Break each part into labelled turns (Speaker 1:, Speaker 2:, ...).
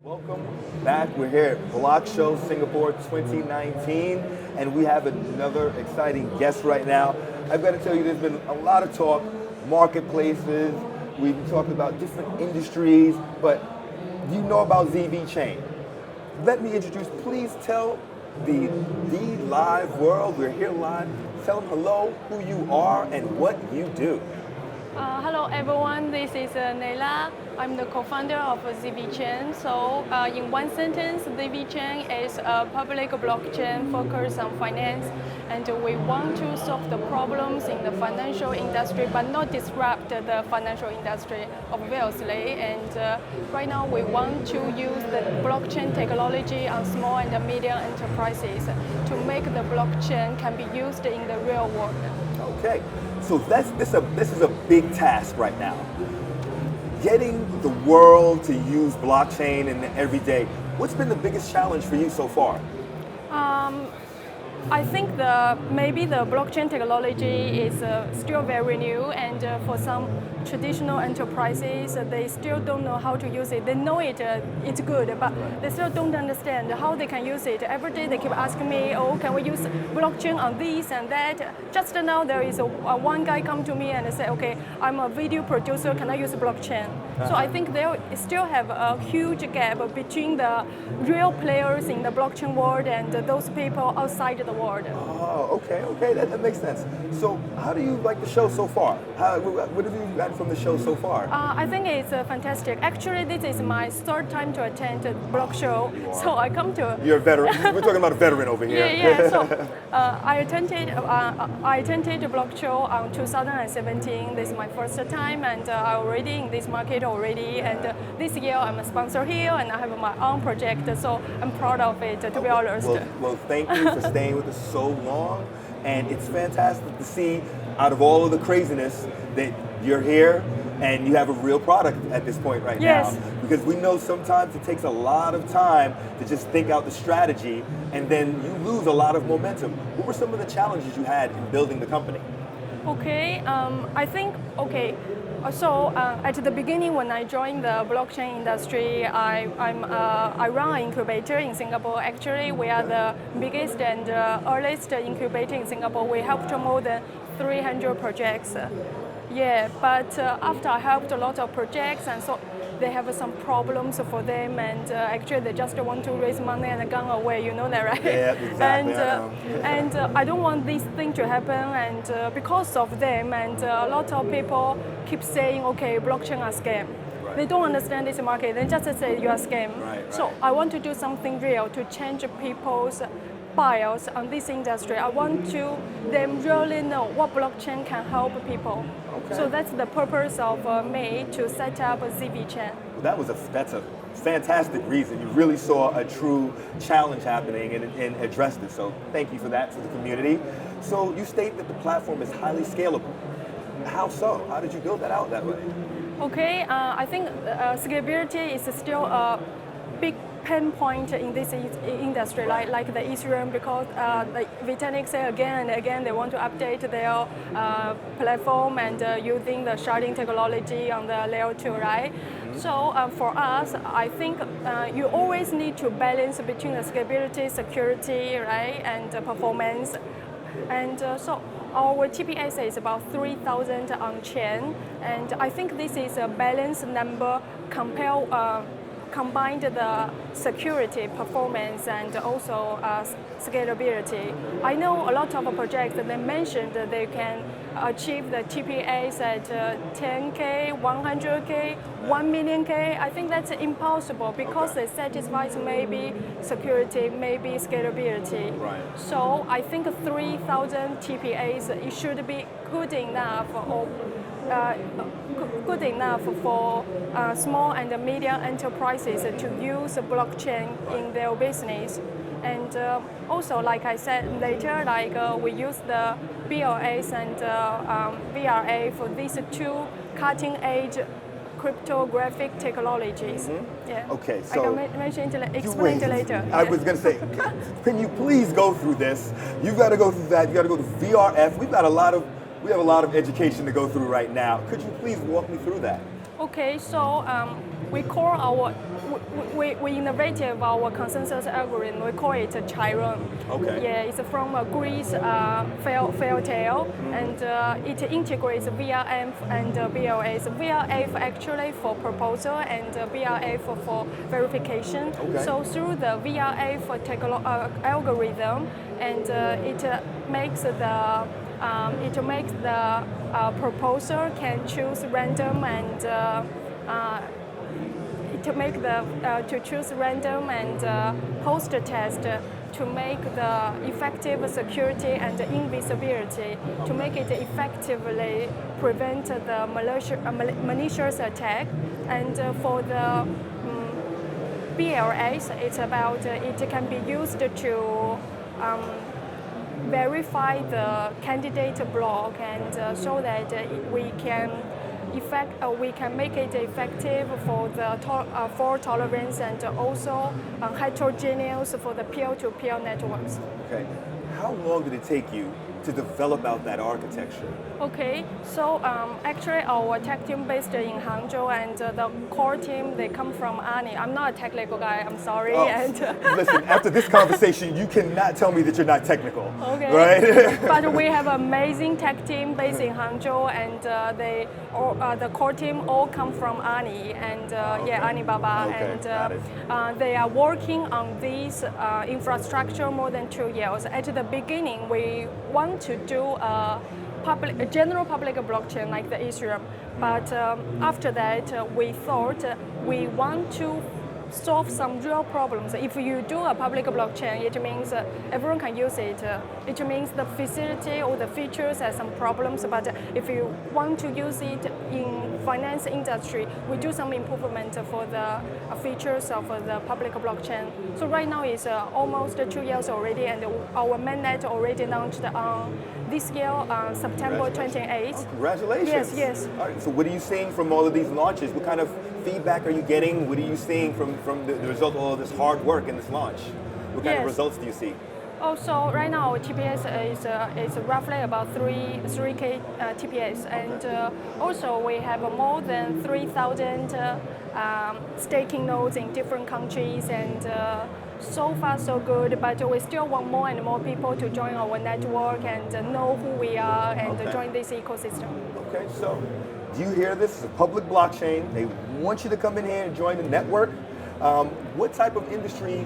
Speaker 1: Welcome back. We're here at BlockShow Singapore 2019, and we have another exciting guest right now. I've got to tell you, there's been a lot of talk, marketplaces, we've talked about different industries, but you know about ZVChain. Let me introduce, please tell the live world, we're here live, tell them hello, who you are, and what you do.
Speaker 2: Hello everyone, this is Leina. I'm the co-founder of ZVChain. So in one sentence, ZVChain is a public blockchain focused on finance, and we want to solve the problems in the financial industry but not disrupt the financial industry, obviously. And right now we want to use the blockchain technology on small and medium enterprises to make the blockchain can be used in the real world.
Speaker 1: Okay, so this is a big task right now. Getting the world to use blockchain in the everyday. What's been the biggest challenge for you so far?
Speaker 2: I think maybe the blockchain technology is still very new, and for some traditional enterprises, they still don't know how to use it. They know it's good, but they still don't understand how they can use it. Every day they keep asking me, oh, can we use blockchain on this and that? Just now there is one guy come to me and say, okay, I'm a video producer, can I use blockchain? So I think they still have a huge gap between the real players in the blockchain world and those people outside the world.
Speaker 1: Oh, okay, that makes sense. So how do you like the show so far? What have you gotten from the show so far?
Speaker 2: I think it's fantastic. Actually, this is my third time to attend BlockShow, so I come to...
Speaker 1: You're a veteran. We're talking about a veteran over here.
Speaker 2: Yeah. So I attended BlockShow on 2017. This is my first time, and I'm already in this market already. And this year I'm a sponsor here, and I have my own project, so I'm proud of it, to be honest.
Speaker 1: Well, thank you for staying with us so long, and it's fantastic to see out of all of the craziness that you're here and you have a real product at this point right now. Because we know sometimes it takes a lot of time to just think out the strategy, and then you lose a lot of momentum. What were some of the challenges you had in building the company?
Speaker 2: Okay, I think, so at the beginning when I joined the blockchain industry, I run an incubator in Singapore. Actually, we are the biggest and earliest incubator in Singapore. We helped more than 300 projects. Yeah, but after I helped a lot of projects, and so they have some problems for them, and actually they just want to raise money and gone away. You know that, right?
Speaker 1: Yeah, exactly.
Speaker 2: And I don't want this thing to happen, and because of them, and a lot of people keep saying, okay, blockchain are scam.
Speaker 1: Right.
Speaker 2: They don't understand this market. They just say you are scam.
Speaker 1: Right.
Speaker 2: So I want to do something real to change people's bias on this industry. I want to them really know what blockchain can help people.
Speaker 1: Okay.
Speaker 2: So that's the purpose of me to set up a ZVChain.
Speaker 1: That's a fantastic reason. You really saw a true challenge happening and addressed it. So thank you for that to the community. So you state that the platform is highly scalable. How so? How did you build that out that way?
Speaker 2: Okay, I think scalability is still a big pain point in this industry, like the Ethereum, because the TenX say again and again they want to update their platform and using the sharding technology on the layer 2, right? So for us, I think you always need to balance between the scalability, security, right, and performance. And so our TPS is about 3,000 on chain, and I think this is a balanced number combined the security, performance, and also scalability. I know a lot of projects that they mentioned that they can achieve the TPS at 10K, 100K, 1 million K. I think that's impossible because it satisfies maybe security, maybe scalability.
Speaker 1: Right.
Speaker 2: So I think 3,000 TPAs it should be good enough, or good enough for small and medium enterprises to use blockchain in their business. And also, like I said later, we use the BLS and VRA for these two cutting-edge cryptographic technologies. Yeah.
Speaker 1: Okay, so
Speaker 2: I can explain it later.
Speaker 1: I was going to say, can you please go through this? You've got to go through that. You got to go to VRF. We have a lot of education to go through right now. Could you please walk me through that?
Speaker 2: Okay, so we call our we innovative our consensus algorithm. We call it a chiron.
Speaker 1: Okay.
Speaker 2: Yeah, it's from a Greece fairy tale, and it integrates VRF and VLA. So VRF actually for proposal and VRF for verification.
Speaker 1: Okay.
Speaker 2: So through the VRF algorithm, and it makes the proposer can choose random and to choose random and host test to make the effective security and invisibility to make it effectively prevent the malicious attack. And for the BLAs, it's about it can be used to verify the candidate block and so that we can make it effective for the fault tolerance and also heterogeneous for the peer-to-peer networks.
Speaker 1: Okay. How long did it take you to develop out that architecture?
Speaker 2: Okay, so actually our tech team based in Hangzhou and the core team, they come from ANI. I'm not a technical guy, I'm sorry.
Speaker 1: Oh,
Speaker 2: and
Speaker 1: listen, after this conversation, you cannot tell me that you're not technical,
Speaker 2: okay.
Speaker 1: right?
Speaker 2: But we have an amazing tech team based in Hangzhou, and the core team all come from ANI and Alibaba,
Speaker 1: Okay,
Speaker 2: and they are working on this infrastructure more than 2 years. At the beginning, we want to do a general public blockchain like the Ethereum, but after that we thought we want to solve some real problems. If you do a public blockchain, it means everyone can use it. It means the facility or the features have some problems, but if you want to use it in finance industry, we do some improvement for the features of the public blockchain. So right now it's almost 2 years already, and our mainnet already launched on this year, September 28th.
Speaker 1: Oh, congratulations.
Speaker 2: Yes, yes.
Speaker 1: All right, so what are you seeing from all of these launches? What kind of feedback are you getting? What are you seeing from the result of all of this hard work in this launch? What kind of results do you see?
Speaker 2: Oh, so right now TPS is roughly about 3K TPS, and also we have more than 3,000 staking nodes in different countries, and so far so good, but we still want more and more people to join our network and know who we are and join this ecosystem.
Speaker 1: Okay, so do you hear this? It's a public blockchain. They want you to come in here and join the network. What type of industry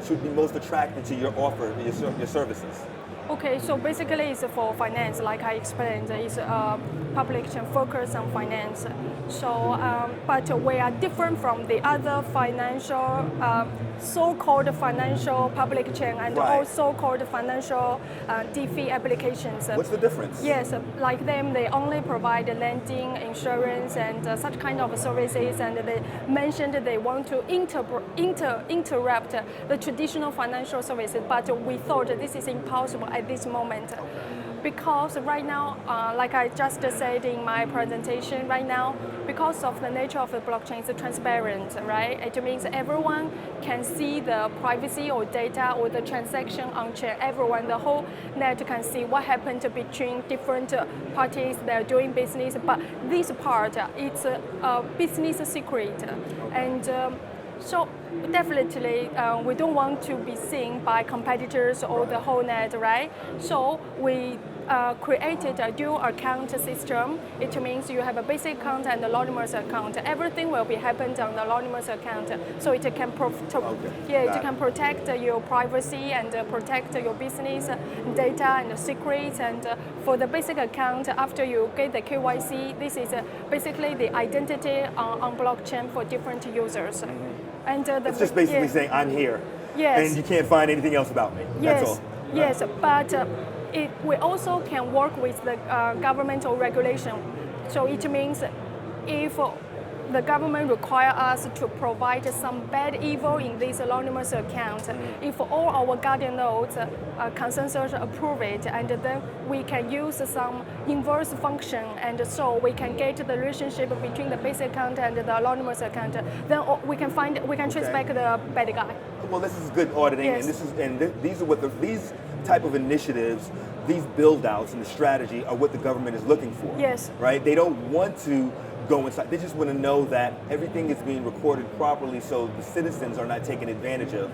Speaker 1: should be most attracted to your offer, your services?
Speaker 2: Okay, so basically it's for finance, like I explained, it's public chain focus on finance. So, but we are different from the other financial, so-called financial public chain and also called financial DeFi applications.
Speaker 1: What's the difference?
Speaker 2: Yes, like them, they only provide lending, insurance, and such kind of services, and they mentioned they want to interrupt the traditional financial services, but we thought this is impossible at this moment. Because right now, like I just said in my presentation, right now, because of the nature of the blockchain, it's transparent, right? It means everyone can see the privacy or data or the transaction on chain. Everyone, the whole net can see what happened between different parties that are doing business. But this part, it's a business secret. And so definitely, we don't want to be seen by competitors or the whole net, right? So we created a dual account system. It means you have a basic account and anonymous account. Everything will be happened on the anonymous account, so it can can protect your privacy and protect your business data and secrets. And for the basic account, after you get the KYC, this is basically the identity on blockchain for different users. And
Speaker 1: it's just basically saying I'm here, and you can't find anything else about me.
Speaker 2: Yes,
Speaker 1: that's all.
Speaker 2: Yes, but we also can work with the governmental regulation. So it means if the government requires us to provide some bad evil in this anonymous account, if all our guardian nodes consensus approve it, and then we can use some inverse function, and so we can get the relationship between the basic account and the anonymous account. Then we can trace back the bad guy.
Speaker 1: Well, this is good auditing, and these type of initiatives, these build outs and the strategy are what the government is looking for.
Speaker 2: Yes.
Speaker 1: Right? They don't want to go inside. They just want to know that everything is being recorded properly so the citizens are not taken advantage of.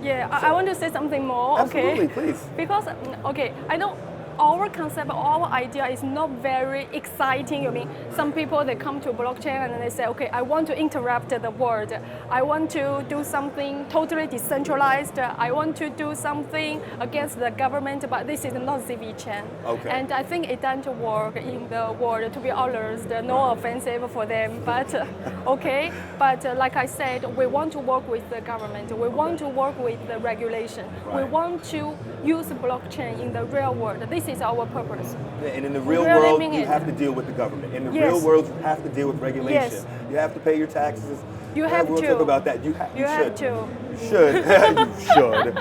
Speaker 2: Yeah, I want to say something more.
Speaker 1: Absolutely,
Speaker 2: okay?
Speaker 1: please.
Speaker 2: Because okay, I know our concept, our idea is not very exciting. I mean, some people they come to blockchain and they say, okay, I want to interrupt the world. I want to do something totally decentralized. I want to do something against the government, but this is not ZVChain.
Speaker 1: Okay.
Speaker 2: And I think it doesn't work in the world, to be honest. No offensive for them, but okay. But like I said, we want to work with the government. We want to work with the regulation.
Speaker 1: Right.
Speaker 2: We want to use blockchain in the real world. This is our purpose.
Speaker 1: Yeah, and in the real
Speaker 2: really
Speaker 1: world,
Speaker 2: mean
Speaker 1: you
Speaker 2: it.
Speaker 1: have to deal with the government. In the
Speaker 2: Yes.
Speaker 1: real world, you have to deal with regulation.
Speaker 2: Yes.
Speaker 1: You have to pay your taxes.
Speaker 2: You have
Speaker 1: we'll
Speaker 2: to.
Speaker 1: talk about that. You
Speaker 2: You
Speaker 1: should.
Speaker 2: have to.
Speaker 1: You should. You should.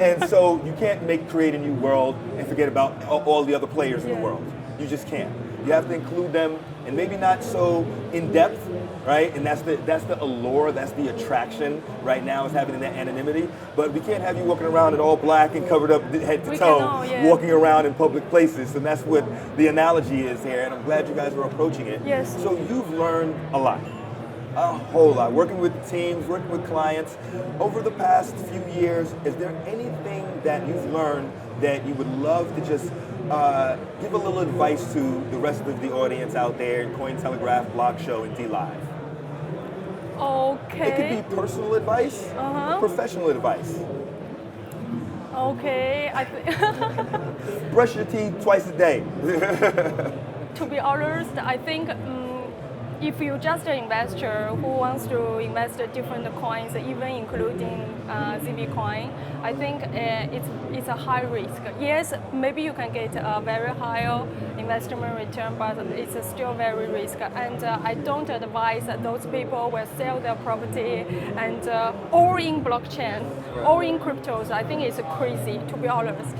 Speaker 1: And so you can't create a new world and forget about all the other players in the
Speaker 2: Yeah.
Speaker 1: world. You just can't. You have to include them, and maybe not so in depth, right? And that's the allure, that's the attraction right now, is having that anonymity. But we can't have you walking around in all black and covered up head to
Speaker 2: We
Speaker 1: toe,
Speaker 2: cannot, yeah.
Speaker 1: walking around in public places. And that's what the analogy is here. And I'm glad you guys are approaching it.
Speaker 2: Yes.
Speaker 1: So you've learned a lot. A whole lot. Working with teams, working with clients. Over the past few years, is there anything that you've learned that you would love to just give a little advice to the rest of the audience out there in Cointelegraph, BlockShow, and DLive?
Speaker 2: Okay.
Speaker 1: It could be personal advice, professional advice.
Speaker 2: Okay.
Speaker 1: Brush your teeth twice a day.
Speaker 2: To be honest, I think if you're just an investor who wants to invest in different coins, even including ZV coin, I think it's a high risk. Yes, maybe you can get a very high investment return, but it's still very risky. And I don't advise that those people will sell their property and all in blockchain, all in cryptos. I think it's crazy, to be honest.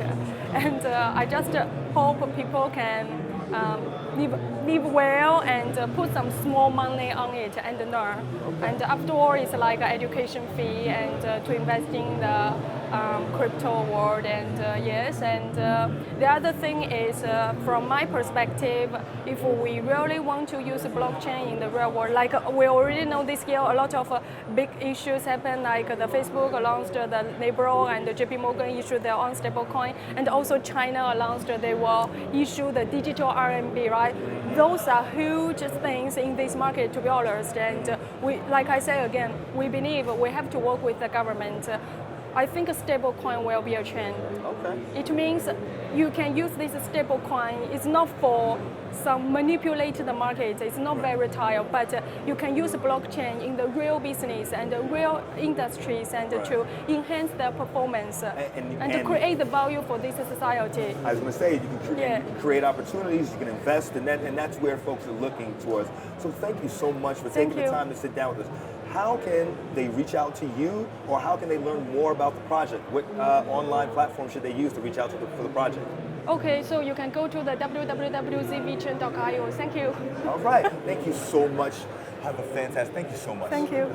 Speaker 2: And I just hope people can live well and put some small money on it and learn. Okay. And after all, it's like an education fee and to invest in the crypto world. And yes, and the other thing is, from my perspective, if we really want to use blockchain in the real world, like we already know this year, a lot of big issues happen, like the Facebook announced the Libra and the JP Morgan issued their own stablecoin, and also China announced they will issue the digital RMB, right? Those are huge things in this market, to be honest. And we, like I say again, we believe we have to work with the government. I think a stable coin will be a trend.
Speaker 1: Okay.
Speaker 2: It means you can use this stable coin. It's not for some manipulate the market. It's not very volatile, but you can use blockchain in the real business and the real industries and to enhance their performance and to create the value for this society.
Speaker 1: I was going to say, you can create opportunities, you can invest, and that's where folks are looking towards. So thank you so much for taking the time to sit down with us. How can they reach out to you, or how can they learn more about the project? What online platform should they use to reach out for the project?
Speaker 2: Okay, so you can go to the www.zvchain.io. Thank you.
Speaker 1: All right. Thank you so much. Have a fantastic. Thank you so much.
Speaker 2: Thank you.